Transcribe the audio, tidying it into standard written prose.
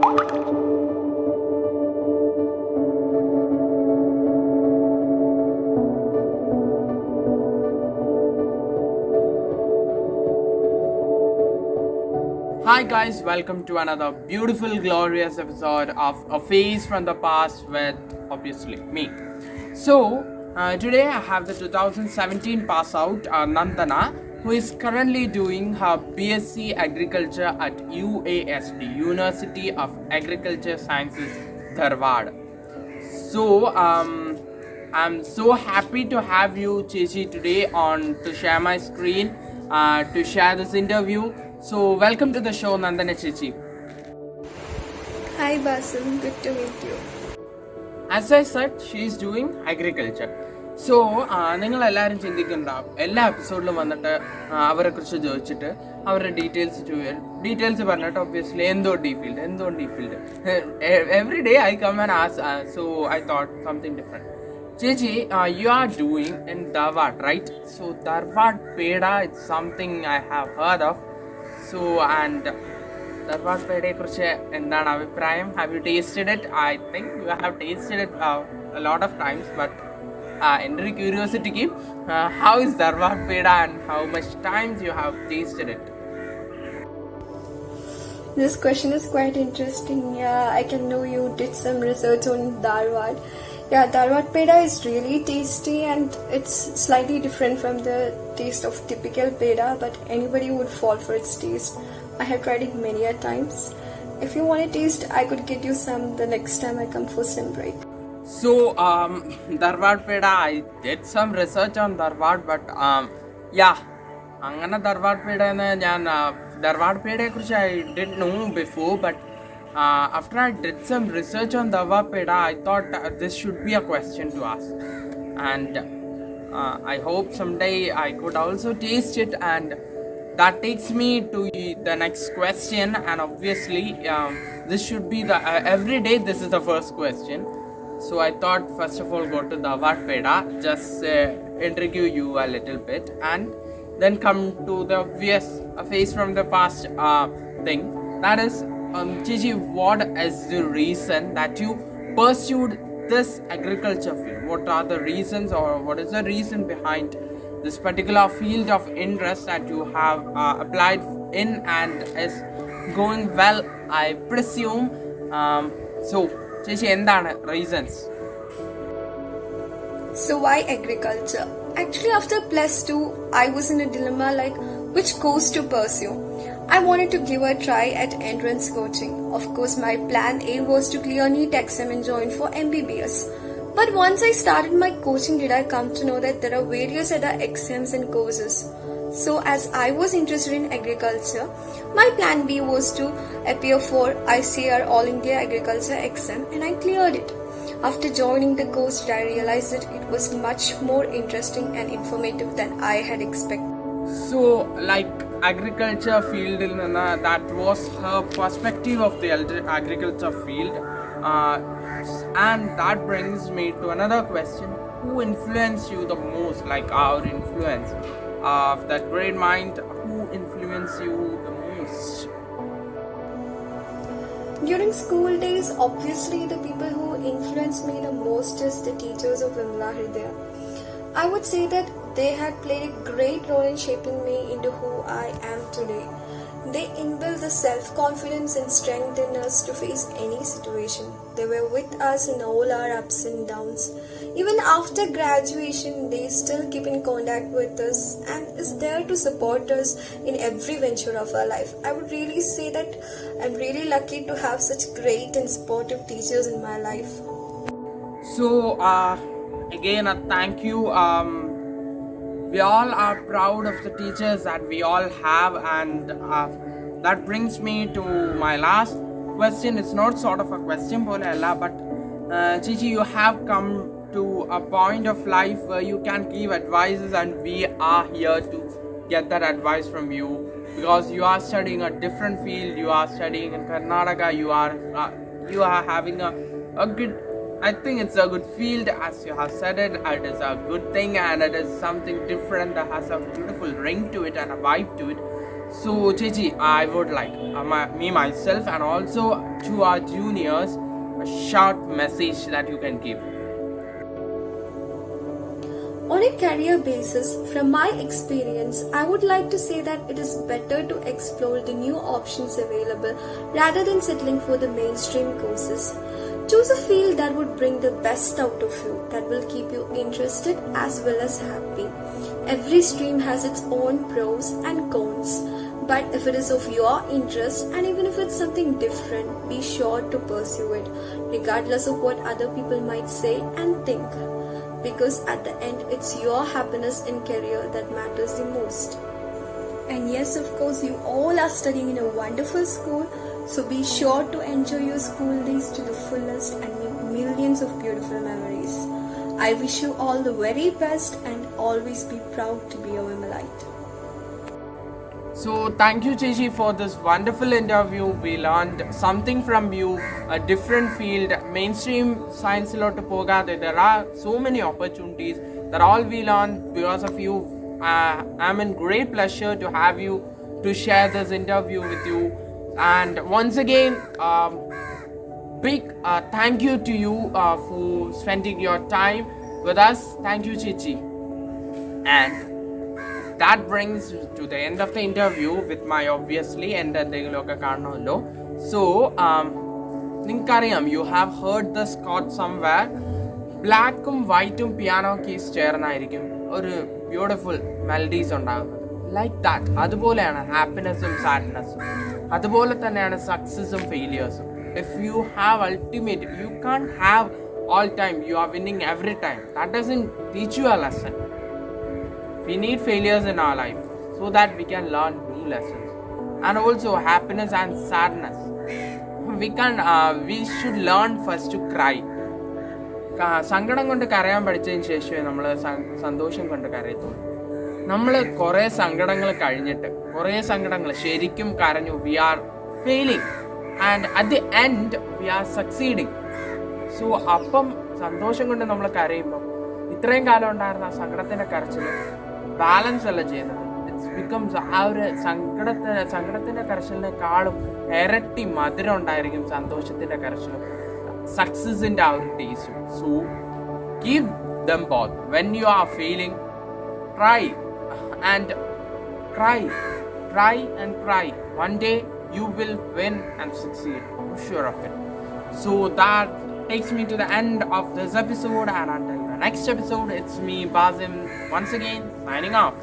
Hi guys, welcome to another beautiful, glorious episode of A Phase from the Past with obviously me. Today I have the 2017 pass out Nandana, who is currently doing her BSc Agriculture at UASD, University of Agriculture Sciences, Dharwad. I'm so happy to have you, Chechi, today on to share my screen, to share this interview. So, welcome to the show, Nandana Chechi. Hi Basim, good to meet you. As I said, she is doing agriculture. So, നിങ്ങൾ എല്ലാവരും ചിന്തിക്കുന്നുണ്ടാവും എല്ലാ എപ്പിസോഡിലും വന്നിട്ട് അവരെ കുറിച്ച് ചോദിച്ചിട്ട് അവരുടെ details പറഞ്ഞിട്ട് obviously എന്തുകൊണ്ട് ഈ field every day I come and as so I thought something different. Chechi, you are doing in Dharwad, right? So Dharwad Peda, it's something I have heard of. So, and Dharwad Peda കുറിച്ച് എന്താണ് അഭിപ്രായം? Have you tasted it? I think you have tasted it a lot of times, but എൻ്റെ ഒരു ക്യൂരിയോസിറ്റിക്ക് how is Dharwad Peda and how much times you have tasted it? This question is quite interesting. Yeah, I can know you did some research on Dharwad. Yeah, Dharwad Peda is really tasty and it's slightly different from the taste of typical Peda, but anybody would fall for its taste. I have tried it many a times. If you want a taste, I could get you some the next time I come for some break. So, Dharwad Peda, I did some research on Dharwad, but yeah, അങ്ങനെ ധർവാഡ് പേട എന്ന് ഞാൻ ധർവാഡ് പേടയെ കുറിച്ച് I did know before, but after I did some research on Dharwad Peda, I thought this should be a question to ask, and I hope someday I could also taste it, and that takes me to the next question. And obviously, this should be the every day. This is the first question, so I thought first of all go to Dharwad Peda, just interview you a little bit, and then come to the obvious face from the past thing. That is, Chechi, what is the reason that you pursued this agriculture field? What are the reasons, or what is the reason behind this particular field of interest that you have applied in and is going well, I presume? So, Chechi, endana reasons? So why agriculture? Actually, after plus 2, I was in a dilemma like which course to pursue. I wanted to give a try at entrance coaching. Of course, my plan A was to clear NEET exam and join for MBBS. But once I started my coaching, did I come to know that there are various other exams and courses. So as I was interested in agriculture, my plan B was to appear for ICAR All India Agriculture exam, and I cleared it. After joining the course, I realized that it was much more interesting and informative than I had expected. So, like agriculture field, that was her perspective of the agriculture field, and that brings me to another question: who influenced you the most? Like our influence of that great mind, who influenced you the most? During school days, obviously the people who influenced me the most is the teachers of Vimla Hridaya. I would say that they had played a great role in shaping me into who I am today. They inbuilt the self-confidence and strength in us to face any situation. They were with us in all our ups and downs. Even after graduation, they still keep in contact with us and is there to support us in every venture of our life. I would really say that I'm really lucky to have such great and supportive teachers in my life. So, again, thank you. We all are proud of the teachers that we all have, and that brings me to my last question. It's not sort of a question, but Chechi, you have come to a point of life where you can give advices, and we are here to get that advice from you, because you are studying a different field. You are studying in Karnataka. You are having a good, I think it's a good field, as you have said it. It is a good thing, and it is something different that has a beautiful ring to it and a vibe to it. So, Chichi, I would like me myself and also to our juniors a short message that you can give. On a career basis, from my experience, I would like to say that it is better to explore the new options available rather than settling for the mainstream courses. Choose a field that would bring the best out of you, that will keep you interested as well as happy. Every stream has its own pros and cons, but if it is of your interest and even if it's something different, be sure to pursue it, regardless of what other people might say and think. Because at the end, it's your happiness in career that matters the most. And yes, of course, you all are studying in a wonderful school, so be sure to enjoy your school days to the fullest and make millions of beautiful memories. I wish you all the very best and always be proud to be a Vimalite. So, thank you, Chichi, for this wonderful interview. We learned something from you, a different field, mainstream science lot pogade. There are so many opportunities that all we learned because of you. I'm in great pleasure to have you to share this interview with you. And once again, big thank you to you for spending your time with us. Thank you, Chichi. And that brings to the end of the interview with my obviously എൻ്റെ എന്തെങ്കിലുമൊക്കെ കാണണമല്ലോ. So നിങ്ങൾക്കറിയാം, you have heard this quote somewhere. ബ്ലാക്കും വൈറ്റും piano keys ചേർന്നായിരിക്കും ഒരു beautiful melodies ഉണ്ടാകുന്നത്. Like that. അതുപോലെയാണ് ഹാപ്പിനെസ്സും സാഡ്നെസ്സും, അതുപോലെ തന്നെയാണ് സക്സസും ഫെയിലിയേഴ്സും. If you have ultimate, you can have all time you are winning every time. That doesn't teach you a lesson. We need failures in our life so that we can learn new lessons. And also happiness and sadness. We should learn first to cry. സങ്കടം കൊണ്ട് കരയാൻ പഠിച്ചതിന് ശേഷമേ നമ്മൾ സന്തോഷം കൊണ്ട് കരയത്തുള്ളൂ. നമ്മൾ കുറേ സങ്കടങ്ങൾ കഴിഞ്ഞിട്ട്, കുറേ സങ്കടങ്ങൾ ശരിക്കും കരഞ്ഞു, we are failing and at the end we are succeeding. So അപ്പം സന്തോഷം കൊണ്ട് നമ്മൾ കരയുമ്പോൾ ഇത്രയും കാലം ഉണ്ടായിരുന്ന ആ സങ്കടത്തിൻ്റെ കരച്ചിൽ ബാലൻസ് അല്ല ചെയ്യുന്നത്. ഇറ്റ്സ് ബിക്കംസ് ആ ഒരു സങ്കടത്തിൻ്റെ കരച്ചിലിനെക്കാളും ഇരട്ടി മധുരം ഉണ്ടായിരിക്കും സന്തോഷത്തിൻ്റെ കരച്ചിലും സക്സസിൻ്റെ ആ ഒരു ടേസ്റ്റും. So keep them both. When you are feeling, try and cry. One day you will win and succeed. I'm sure of it. So that takes me to the end of this episode, and until the next episode, it's me, Bazim, once again signing off.